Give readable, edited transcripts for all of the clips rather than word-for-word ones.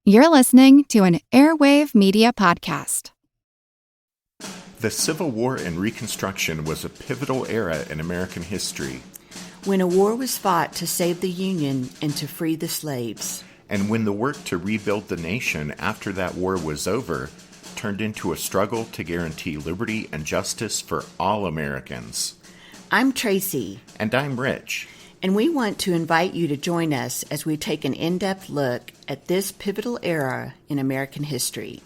You're listening to an Airwave Media Podcast. The Civil War and Reconstruction was a pivotal era in American history. When a war was fought to save the Union and to free the slaves. And when the work to rebuild the nation after that war was over turned into a struggle to guarantee liberty and justice for all Americans. I'm Tracy. And I'm Rich. And we want to invite you to join us as we take an in-depth look at this pivotal era in American history.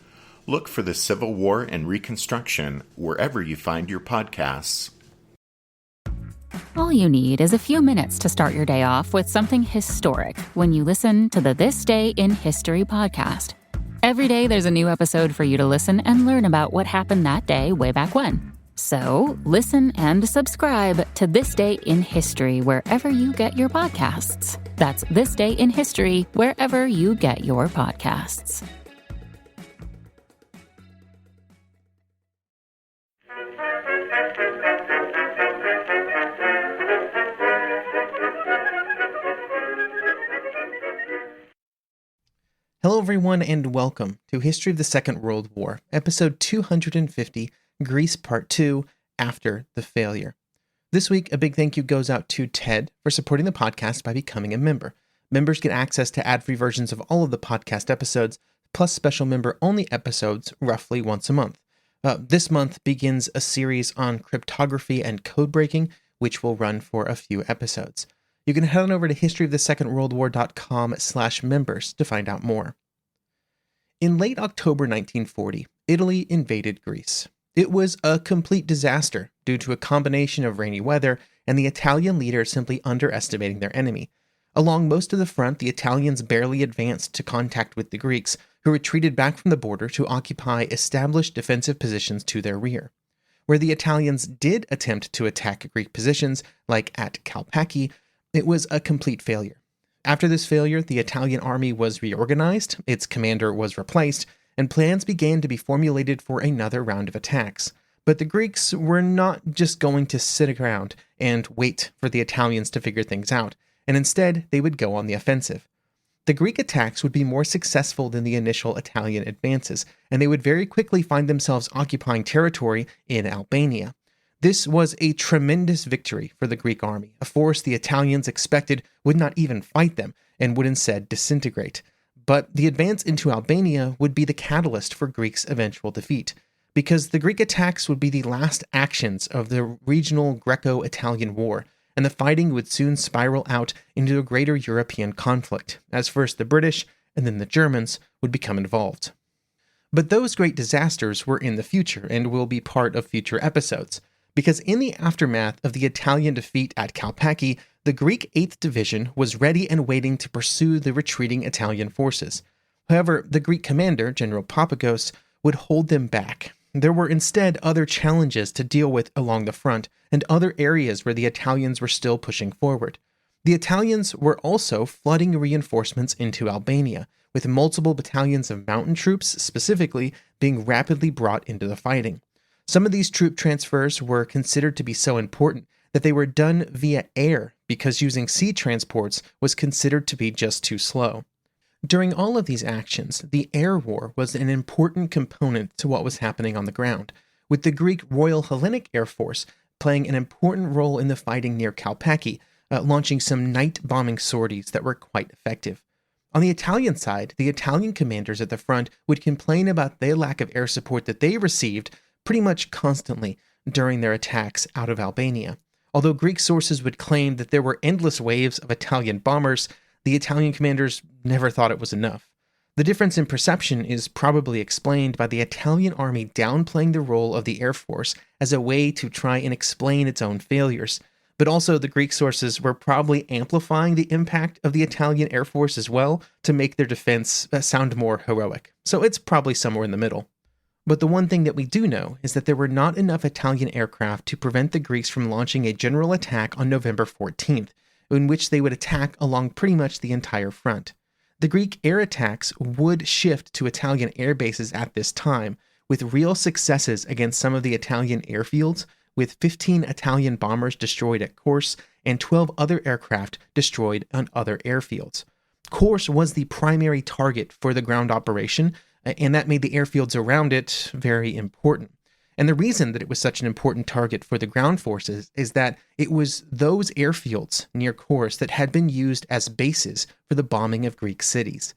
Look for the Civil War and Reconstruction wherever you find your podcasts. All you need is a few minutes to start your day off with something historic when you listen to the This Day in History podcast. Every day there's a new episode for you to listen and learn about what happened that day way back when. So listen and subscribe to This Day in History wherever you get your podcasts. That's This Day in History wherever you get your podcasts. Hello everyone and welcome to History of the Second World War, episode 250, Greece Part 2, After the Failure. This week, a big thank you goes out to Ted for supporting the podcast by becoming a member. Members get access to ad-free versions of all of the podcast episodes, plus special member-only episodes roughly once a month. This month begins a series on cryptography and code breaking, which will run for a few episodes. You can head on over to historyofthesecondworldwar.com/members to find out more. In late October 1940, Italy invaded Greece. It was a complete disaster due to a combination of rainy weather and the Italian leaders simply underestimating their enemy. Along most of the front, the Italians barely advanced to contact with the Greeks, who retreated back from the border to occupy established defensive positions to their rear. Where the Italians did attempt to attack Greek positions, like at Kalpaki, it was a complete failure. After this failure, the Italian army was reorganized, its commander was replaced, and plans began to be formulated for another round of attacks. But the Greeks were not just going to sit around and wait for the Italians to figure things out, and instead they would go on the offensive. The Greek attacks would be more successful than the initial Italian advances, and they would very quickly find themselves occupying territory in Albania. This was a tremendous victory for the Greek army, a force the Italians expected would not even fight them and would instead disintegrate. But the advance into Albania would be the catalyst for Greece's eventual defeat, because the Greek attacks would be the last actions of the regional Greco-Italian War, and the fighting would soon spiral out into a greater European conflict, as first the British and then the Germans would become involved. But those great disasters were in the future and will be part of future episodes, because in the aftermath of the Italian defeat at Kalpaki, the Greek 8th Division was ready and waiting to pursue the retreating Italian forces. However, the Greek commander, General Papagos, would hold them back. There were instead other challenges to deal with along the front and other areas where the Italians were still pushing forward. The Italians were also flooding reinforcements into Albania, with multiple battalions of mountain troops specifically being rapidly brought into the fighting. Some of these troop transfers were considered to be so important that they were done via air because using sea transports was considered to be just too slow. During all of these actions, the air war was an important component to what was happening on the ground, with the Greek Royal Hellenic Air Force playing an important role in the fighting near Kalpaki, launching some night bombing sorties that were quite effective. On the Italian side, the Italian commanders at the front would complain about the lack of air support that they received pretty much constantly during their attacks out of Albania. Although Greek sources would claim that there were endless waves of Italian bombers, the Italian commanders never thought it was enough. The difference in perception is probably explained by the Italian army downplaying the role of the Air Force as a way to try and explain its own failures. But also the Greek sources were probably amplifying the impact of the Italian Air Force as well to make their defense sound more heroic. So it's probably somewhere in the middle. But the one thing that we do know is that there were not enough Italian aircraft to prevent the Greeks from launching a general attack on November 14th, in which they would attack along pretty much the entire front. The Greek air attacks would shift to Italian air bases at this time, with real successes against some of the Italian airfields, with 15 Italian bombers destroyed at Korce and 12 other aircraft destroyed on other airfields. Korce was the primary target for the ground operation, and that made the airfields around it very important. And the reason that it was such an important target for the ground forces is that it was those airfields near Korce that had been used as bases for the bombing of Greek cities.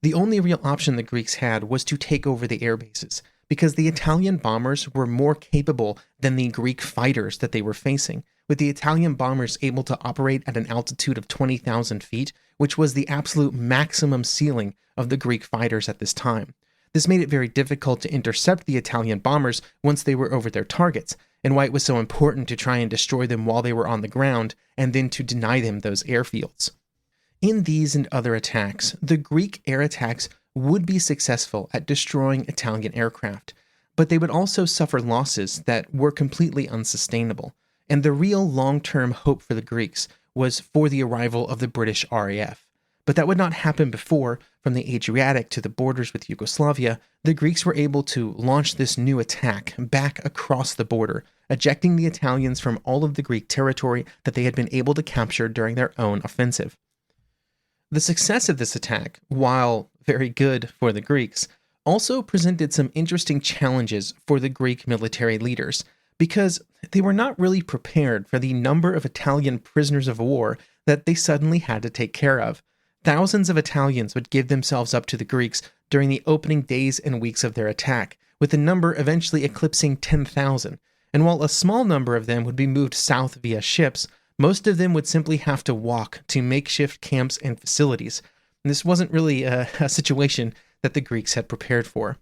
The only real option the Greeks had was to take over the air bases, because the Italian bombers were more capable than the Greek fighters that they were facing, with the Italian bombers able to operate at an altitude of 20,000 feet, which was the absolute maximum ceiling of the Greek fighters at this time. This made it very difficult to intercept the Italian bombers once they were over their targets, and why it was so important to try and destroy them while they were on the ground, and then to deny them those airfields. In these and other attacks, the Greek air attacks would be successful at destroying Italian aircraft, but they would also suffer losses that were completely unsustainable, and the real long-term hope for the Greeks was for the arrival of the British RAF. But that would not happen before, from the Adriatic to the borders with Yugoslavia, the Greeks were able to launch this new attack back across the border, ejecting the Italians from all of the Greek territory that they had been able to capture during their own offensive. The success of this attack, while very good for the Greeks, also presented some interesting challenges for the Greek military leaders, because they were not really prepared for the number of Italian prisoners of war that they suddenly had to take care of. Thousands of Italians would give themselves up to the Greeks during the opening days and weeks of their attack, with the number eventually eclipsing 10,000, and while a small number of them would be moved south via ships, most of them would simply have to walk to makeshift camps and facilities. And this wasn't really a situation that the Greeks had prepared for.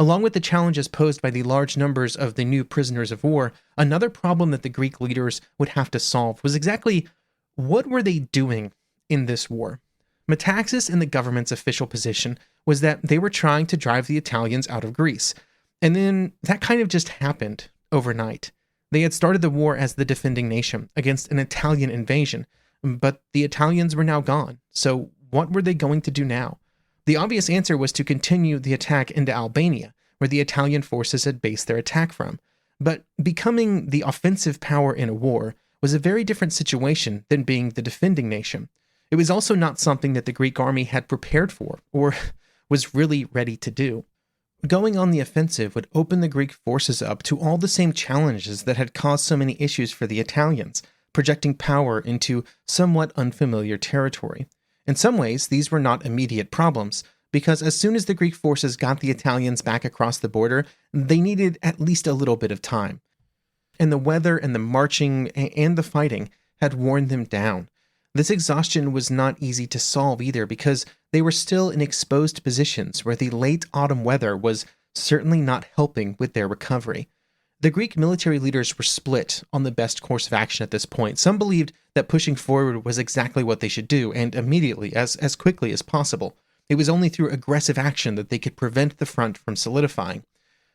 Along with the challenges posed by the large numbers of the new prisoners of war, another problem that the Greek leaders would have to solve was exactly what were they doing in this war? Metaxas and the government's official position was that they were trying to drive the Italians out of Greece. And then that kind of just happened overnight. They had started the war as the defending nation against an Italian invasion, but the Italians were now gone. So what were they going to do now? The obvious answer was to continue the attack into Albania, where the Italian forces had based their attack from. But becoming the offensive power in a war was a very different situation than being the defending nation. It was also not something that the Greek army had prepared for, or was really ready to do. Going on the offensive would open the Greek forces up to all the same challenges that had caused so many issues for the Italians, projecting power into somewhat unfamiliar territory. In some ways, these were not immediate problems, because as soon as the Greek forces got the Italians back across the border, they needed at least a little bit of time. And the weather and the marching and the fighting had worn them down. This exhaustion was not easy to solve either, because they were still in exposed positions where the late autumn weather was certainly not helping with their recovery. The Greek military leaders were split on the best course of action at this point. Some believed that pushing forward was exactly what they should do, and immediately, as quickly as possible. It was only through aggressive action that they could prevent the front from solidifying.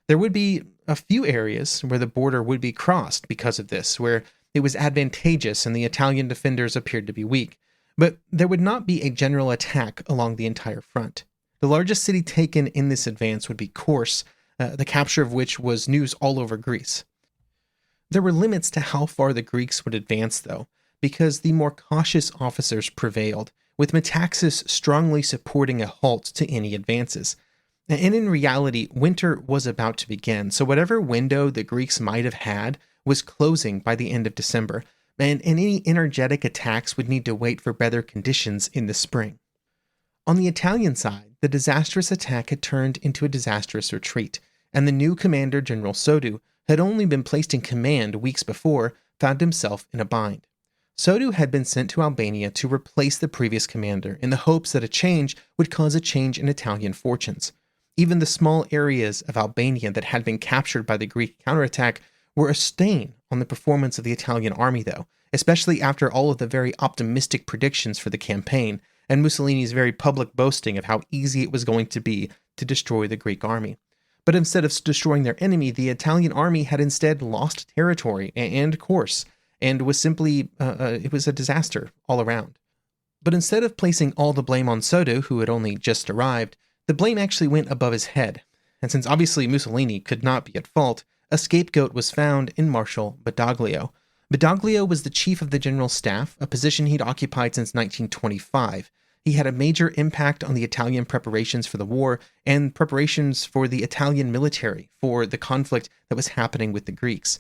There would be a few areas where the border would be crossed because of this, where it was advantageous and the Italian defenders appeared to be weak. But there would not be a general attack along the entire front. The largest city taken in this advance would be Korce, the capture of which was news all over Greece. There were limits to how far the Greeks would advance, though, because the more cautious officers prevailed, with Metaxas strongly supporting a halt to any advances. And in reality, winter was about to begin, so whatever window the Greeks might have had was closing by the end of December, and any energetic attacks would need to wait for better conditions in the spring. On the Italian side, the disastrous attack had turned into a disastrous retreat, and the new commander, General Soddu, had only been placed in command weeks before, found himself in a bind. Soddu had been sent to Albania to replace the previous commander in the hopes that a change would cause a change in Italian fortunes. Even the small areas of Albania that had been captured by the Greek counterattack were a stain on the performance of the Italian army, though, especially after all of the very optimistic predictions for the campaign, and Mussolini's very public boasting of how easy it was going to be to destroy the Greek army. But instead of destroying their enemy, the Italian army had instead lost territory and course, and was simply, it was a disaster all around. But instead of placing all the blame on Soddu, who had only just arrived, the blame actually went above his head. And since obviously Mussolini could not be at fault, a scapegoat was found in Marshal Badoglio. Badoglio was the chief of the general staff, a position he'd occupied since 1925. He had a major impact on the Italian preparations for the war and preparations for the Italian military for the conflict that was happening with the Greeks.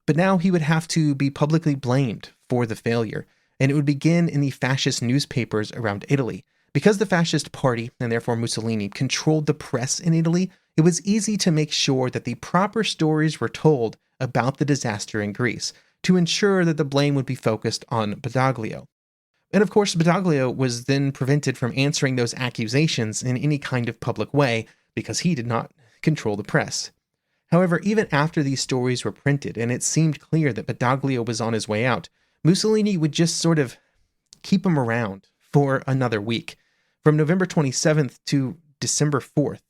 But now he would have to be publicly blamed for the failure, and it would begin in the fascist newspapers around Italy. Because the fascist party, and therefore Mussolini, controlled the press in Italy, it was easy to make sure that the proper stories were told about the disaster in Greece, to ensure that the blame would be focused on Badoglio. And of course, Badoglio was then prevented from answering those accusations in any kind of public way, because he did not control the press. However, even after these stories were printed, and it seemed clear that Badoglio was on his way out, Mussolini would just sort of keep him around for another week, from November 27th to December 4th.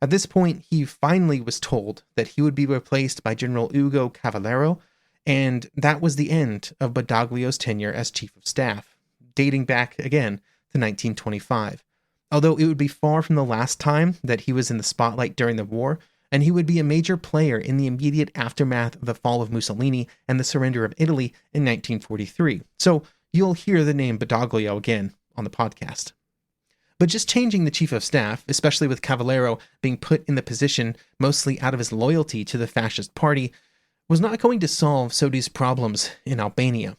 At this point, he finally was told that he would be replaced by General Ugo Cavallero, and that was the end of Badoglio's tenure as chief of staff, dating back again to 1925. Although it would be far from the last time that he was in the spotlight during the war, and he would be a major player in the immediate aftermath of the fall of Mussolini and the surrender of Italy in 1943. So you'll hear the name Badoglio again on the podcast. But just changing the chief of staff, especially with Cavallero being put in the position mostly out of his loyalty to the fascist party, was not going to solve Soddu's problems in Albania.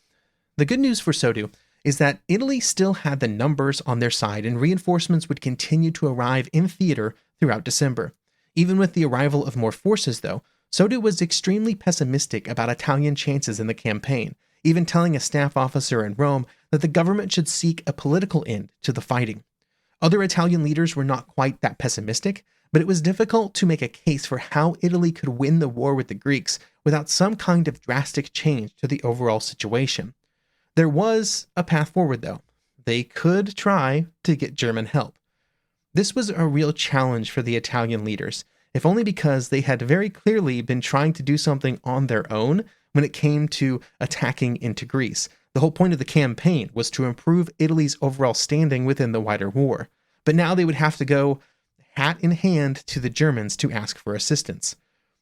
The good news for Soddu is that Italy still had the numbers on their side, and reinforcements would continue to arrive in theater throughout December. Even with the arrival of more forces, though, Soddu was extremely pessimistic about Italian chances in the campaign, even telling a staff officer in Rome that the government should seek a political end to the fighting. Other Italian leaders were not quite that pessimistic, but it was difficult to make a case for how Italy could win the war with the Greeks without some kind of drastic change to the overall situation. There was a path forward, though. They could try to get German help. This was a real challenge for the Italian leaders, if only because they had very clearly been trying to do something on their own when it came to attacking into Greece. The whole point of the campaign was to improve Italy's overall standing within the wider war. But now they would have to go hat in hand to the Germans to ask for assistance.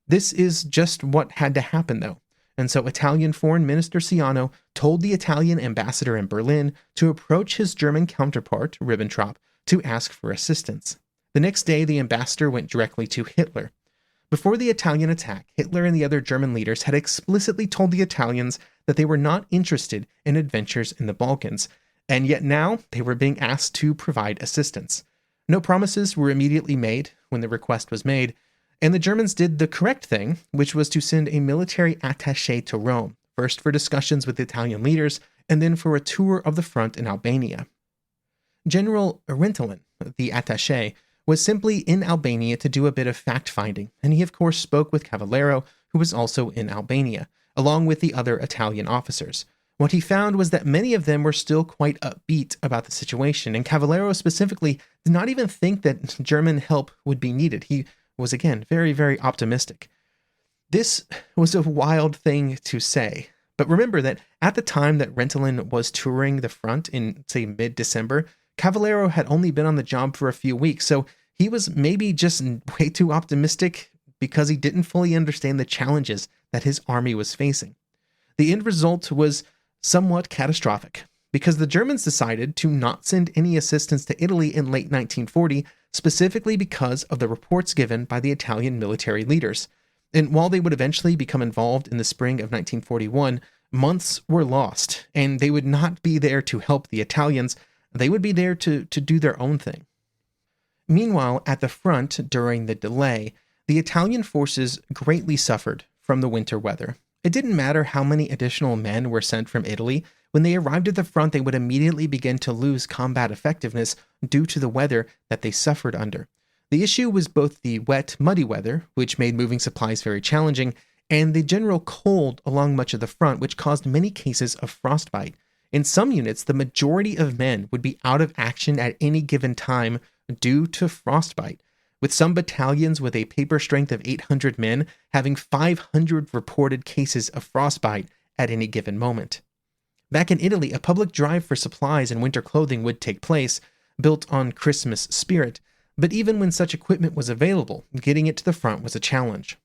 This is just what had to happen, though. And so Italian Foreign Minister Ciano told the Italian ambassador in Berlin to approach his German counterpart, Ribbentrop, to ask for assistance. The next day, the ambassador went directly to Hitler. Before the Italian attack, Hitler and the other German leaders had explicitly told the Italians that they were not interested in adventures in the Balkans, and yet now they were being asked to provide assistance. No promises were immediately made when the request was made, and the Germans did the correct thing, which was to send a military attaché to Rome, first for discussions with Italian leaders, and then for a tour of the front in Albania. General Rentelen, the attaché, was simply in Albania to do a bit of fact-finding, and he of course spoke with Cavallero, who was also in Albania, along with the other Italian officers. What he found was that many of them were still quite upbeat about the situation, and Cavallero specifically did not even think that German help would be needed. He was, again, very, very optimistic. This was a wild thing to say, but remember that at the time that Rentelen was touring the front in, say, mid-December, Cavallero had only been on the job for a few weeks, so he was maybe just way too optimistic because he didn't fully understand the challenges that his army was facing. The end result was somewhat catastrophic, because the Germans decided to not send any assistance to Italy in late 1940, specifically because of the reports given by the Italian military leaders. And while they would eventually become involved in the spring of 1941, months were lost, and they would not be there to help the Italians. They would be there to do their own thing. Meanwhile, at the front, during the delay, the Italian forces greatly suffered from the winter weather. It didn't matter how many additional men were sent from Italy. When they arrived at the front, they would immediately begin to lose combat effectiveness due to the weather that they suffered under. The issue was both the wet, muddy weather, which made moving supplies very challenging, and the general cold along much of the front, which caused many cases of frostbite. In some units, the majority of men would be out of action at any given time due to frostbite, with some battalions with a paper strength of 800 men having 500 reported cases of frostbite at any given moment. Back in Italy, a public drive for supplies and winter clothing would take place, built on Christmas spirit, but even when such equipment was available, getting it to the front was a challenge.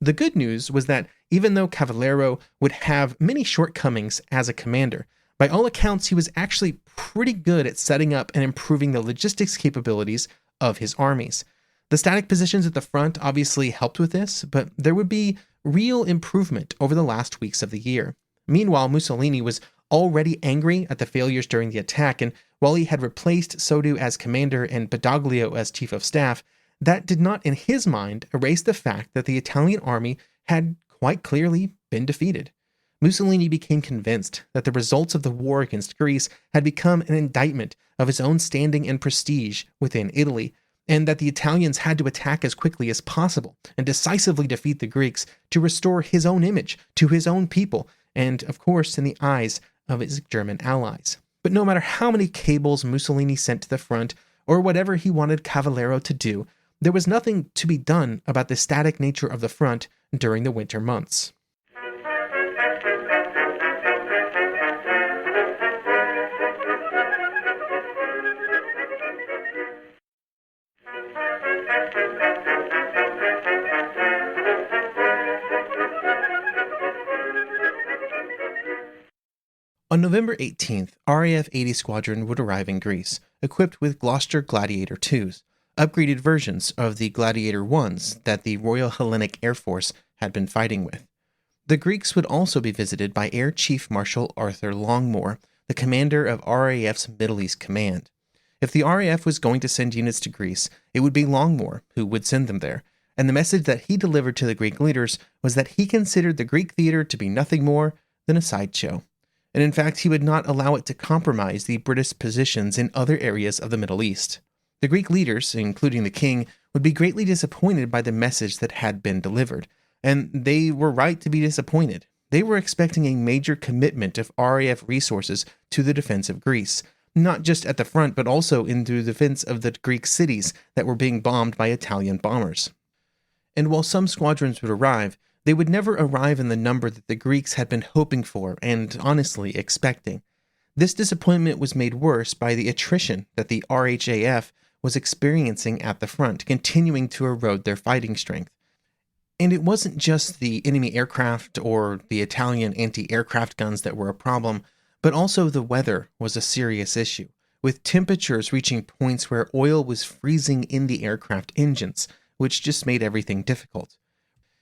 The good news was that even though Cavallero would have many shortcomings as a commander, By all accounts, he was actually pretty good at setting up and improving the logistics capabilities of his armies. The static positions at the front obviously helped with this, but there would be real improvement over the last weeks of the year. Meanwhile, Mussolini was already angry at the failures during the attack, and while he had replaced Soddu as commander and Badoglio as chief of staff, that did not, in his mind, erase the fact that the Italian army had quite clearly been defeated. Mussolini became convinced that the results of the war against Greece had become an indictment of his own standing and prestige within Italy, and that the Italians had to attack as quickly as possible and decisively defeat the Greeks to restore his own image to his own people, and, of course, in the eyes of his German allies. But no matter how many cables Mussolini sent to the front, or whatever he wanted Cavallero to do, there was nothing to be done about the static nature of the front during the winter months. On November 18th, RAF 80 Squadron would arrive in Greece, equipped with Gloucester Gladiator IIs, upgraded versions of the Gladiator Is that the Royal Hellenic Air Force had been fighting with. The Greeks would also be visited by Air Chief Marshal Arthur Longmore, the commander of RAF's Middle East Command. If the RAF was going to send units to Greece, it would be Longmore who would send them there, and the message that he delivered to the Greek leaders was that he considered the Greek theater to be nothing more than a sideshow. And in fact, he would not allow it to compromise the British positions in other areas of the Middle East. The Greek leaders, including the king, would be greatly disappointed by the message that had been delivered, and they were right to be disappointed. They were expecting a major commitment of RAF resources to the defense of Greece, not just at the front, but also in the defense of the Greek cities that were being bombed by Italian bombers. And while some squadrons would arrive, they would never arrive in the number that the Greeks had been hoping for and honestly expecting. This disappointment was made worse by the attrition that the RHAF was experiencing at the front, continuing to erode their fighting strength. And it wasn't just the enemy aircraft or the Italian anti-aircraft guns that were a problem, but also the weather was a serious issue, with temperatures reaching points where oil was freezing in the aircraft engines, which just made everything difficult.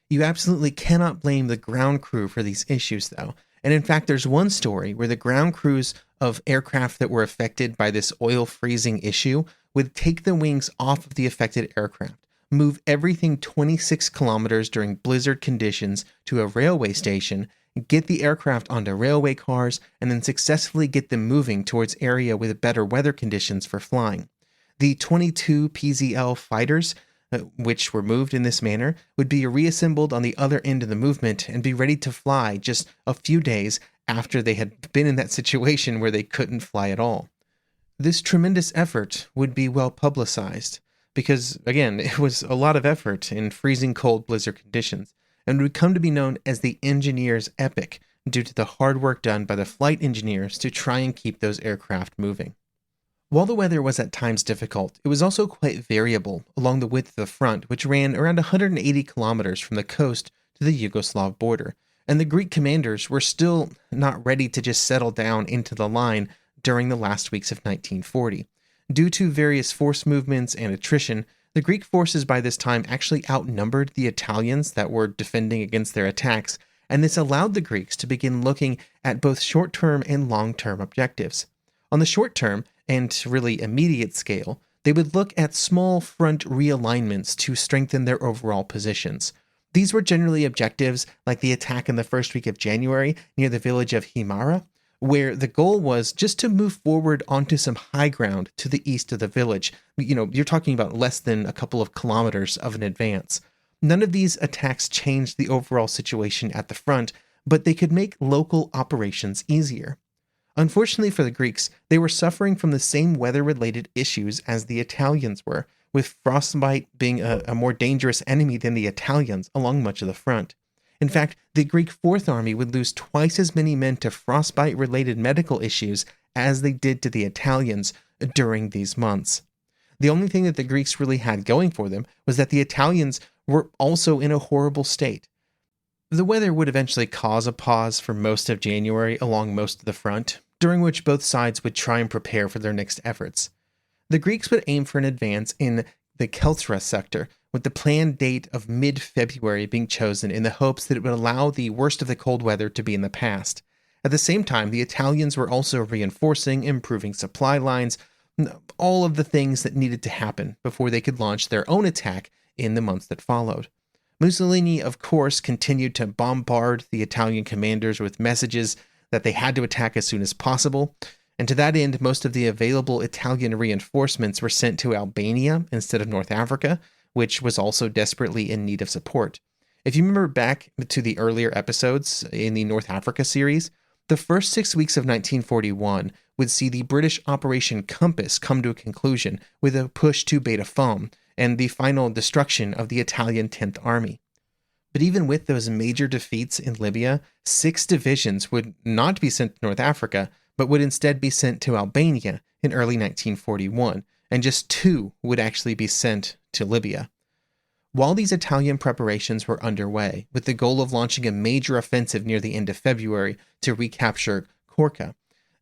You absolutely cannot blame the ground crew for these issues, though. And in fact, there's one story where the ground crews of aircraft that were affected by this oil freezing issue would take the wings off of the affected aircraft, move everything 26 kilometers during blizzard conditions to a railway station, get the aircraft onto railway cars, and then successfully get them moving towards area with better weather conditions for flying. The 22 PZL fighters, which were moved in this manner, would be reassembled on the other end of the movement and be ready to fly just a few days after they had been in that situation where they couldn't fly at all. This tremendous effort would be well publicized because, again, it was a lot of effort in freezing cold blizzard conditions and would come to be known as the engineer's epic due to the hard work done by the flight engineers to try and keep those aircraft moving. While the weather was at times difficult, it was also quite variable along the width of the front, which ran around 180 kilometers from the coast to the Yugoslav border, and the Greek commanders were still not ready to just settle down into the line during the last weeks of 1940. Due to various force movements and attrition, the Greek forces by this time actually outnumbered the Italians that were defending against their attacks, and this allowed the Greeks to begin looking at both short-term and long-term objectives. On the short term, and really immediate scale, they would look at small front realignments to strengthen their overall positions. These were generally objectives like the attack in the first week of January near the village of Himara, where the goal was just to move forward onto some high ground to the east of the village. You're talking about less than a couple of kilometers of an advance. None of these attacks changed the overall situation at the front, but they could make local operations easier. Unfortunately for the Greeks, they were suffering from the same weather-related issues as the Italians were, with frostbite being a more dangerous enemy than the Italians along much of the front. In fact, the Greek Fourth Army would lose twice as many men to frostbite-related medical issues as they did to the Italians during these months. The only thing that the Greeks really had going for them was that the Italians were also in a horrible state. The weather would eventually cause a pause for most of January along most of the front, during which both sides would try and prepare for their next efforts. The Greeks would aim for an advance in the Korce sector, with the planned date of mid-February being chosen in the hopes that it would allow the worst of the cold weather to be in the past. At the same time, the Italians were also reinforcing, improving supply lines, all of the things that needed to happen before they could launch their own attack in the months that followed. Mussolini, of course, continued to bombard the Italian commanders with messages that they had to attack as soon as possible, and to that end, most of the available Italian reinforcements were sent to Albania instead of North Africa, which was also desperately in need of support. If you remember back to the earlier episodes in the North Africa series, the first 6 weeks of 1941 would see the British Operation Compass come to a conclusion with a push to Beta Foam and the final destruction of the Italian 10th Army. But even with those major defeats in Libya, 6 divisions would not be sent to North Africa, but would instead be sent to Albania in early 1941, and just 2 would actually be sent to Libya. While these Italian preparations were underway, with the goal of launching a major offensive near the end of February to recapture Korce,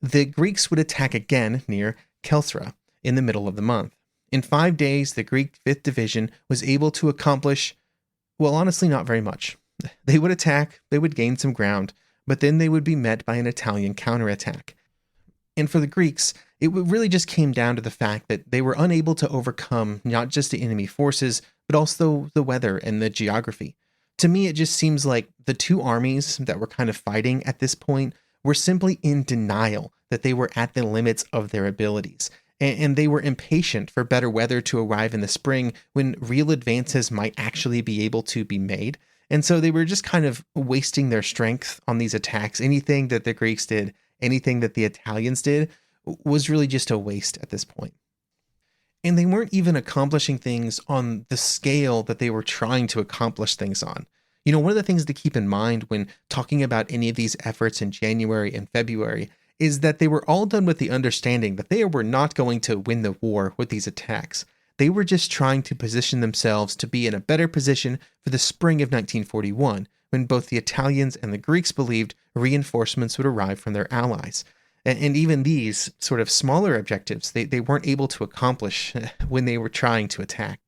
the Greeks would attack again near Korce in the middle of the month. In 5 days, the Greek 5th Division was able to accomplish, well, honestly, not very much. They would attack, they would gain some ground, but then they would be met by an Italian counterattack. And for the Greeks, it really just came down to the fact that they were unable to overcome not just the enemy forces, but also the weather and the geography. To me, it just seems like the 2 armies that were kind of fighting at this point were simply in denial that they were at the limits of their abilities. And they were impatient for better weather to arrive in the spring when real advances might actually be able to be made. And so they were just kind of wasting their strength on these attacks. Anything that the Greeks did, anything that the Italians did, was really just a waste at this point. And they weren't even accomplishing things on the scale that they were trying to accomplish things on. You know, one of the things to keep in mind when talking about any of these efforts in January and February is that they were all done with the understanding that they were not going to win the war with these attacks. They were just trying to position themselves to be in a better position for the spring of 1941, when both the Italians and the Greeks believed reinforcements would arrive from their allies. And even these sort of smaller objectives, they weren't able to accomplish when they were trying to attack.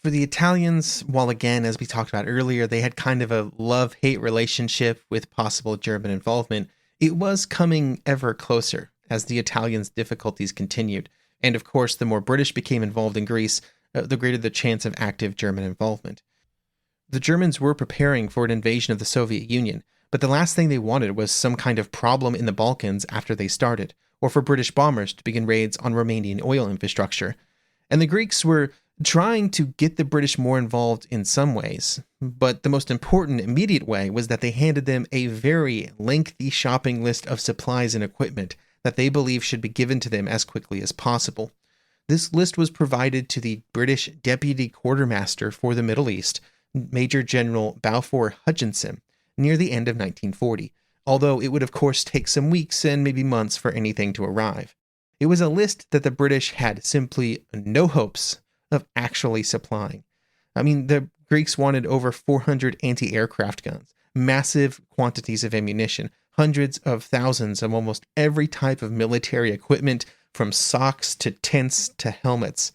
For the Italians, while again, as we talked about earlier, they had kind of a love-hate relationship with possible German involvement, it was coming ever closer as the Italians' difficulties continued. And of course, the more British became involved in Greece, the greater the chance of active German involvement. The Germans were preparing for an invasion of the Soviet Union, but the last thing they wanted was some kind of problem in the Balkans after they started, or for British bombers to begin raids on Romanian oil infrastructure. And the Greeks were trying to get the British more involved in some ways, but the most important immediate way was that they handed them a very lengthy shopping list of supplies and equipment that they believed should be given to them as quickly as possible. This list was provided to the British Deputy Quartermaster for the Middle East, Major General Balfour Hutchinson, near the end of 1940, although it would of course take some weeks and maybe months for anything to arrive. It was a list that the British had simply no hopes of actually supplying. I mean, the Greeks wanted over 400 anti-aircraft guns, massive quantities of ammunition, hundreds of thousands of almost every type of military equipment, from socks to tents to helmets.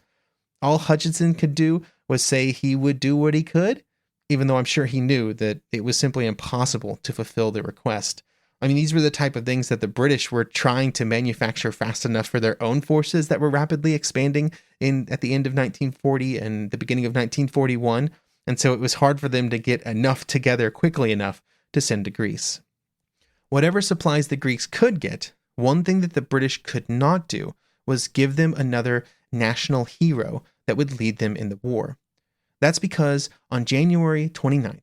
All Hutchinson could do was say he would do what he could, even though I'm sure he knew that it was simply impossible to fulfill the request. I mean, these were the type of things that the British were trying to manufacture fast enough for their own forces that were rapidly expanding at the end of 1940 and the beginning of 1941, and so it was hard for them to get enough together quickly enough to send to Greece. Whatever supplies the Greeks could get, one thing that the British could not do was give them another national hero that would lead them in the war. That's because on January 29th,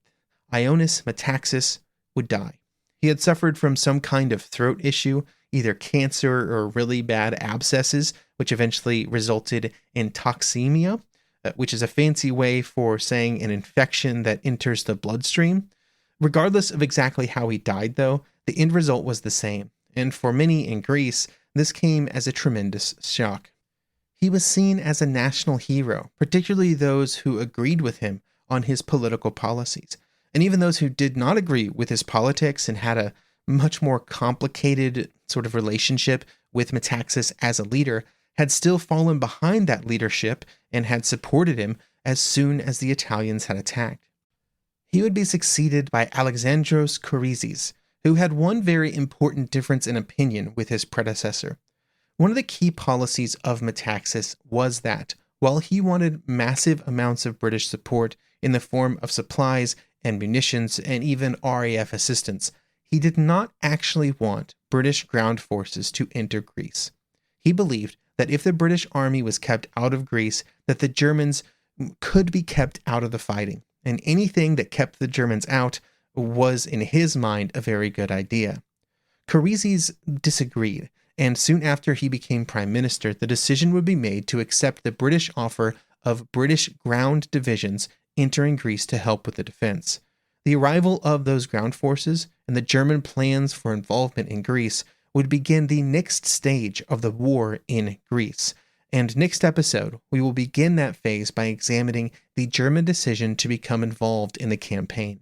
Ioannis Metaxas would die. He had suffered from some kind of throat issue, either cancer or really bad abscesses, which eventually resulted in toxemia, which is a fancy way for saying an infection that enters the bloodstream. Regardless of exactly how he died, though, the end result was the same, and for many in Greece, this came as a tremendous shock. He was seen as a national hero, particularly those who agreed with him on his political policies. And even those who did not agree with his politics and had a much more complicated sort of relationship with Metaxas as a leader, had still fallen behind that leadership and had supported him as soon as the Italians had attacked. He would be succeeded by Alexandros Koryzis, who had one very important difference in opinion with his predecessor. One of the key policies of Metaxas was that, while he wanted massive amounts of British support in the form of supplies and munitions and even RAF assistance, he did not actually want British ground forces to enter Greece. He believed that if the British army was kept out of Greece, that the Germans could be kept out of the fighting, and anything that kept the Germans out was, in his mind, a very good idea. Koryzis disagreed, and soon after he became prime minister, the decision would be made to accept the British offer of British ground divisions entering Greece to help with the defense. The arrival of those ground forces and the German plans for involvement in Greece would begin the next stage of the war in Greece. And next episode, we will begin that phase by examining the German decision to become involved in the campaign.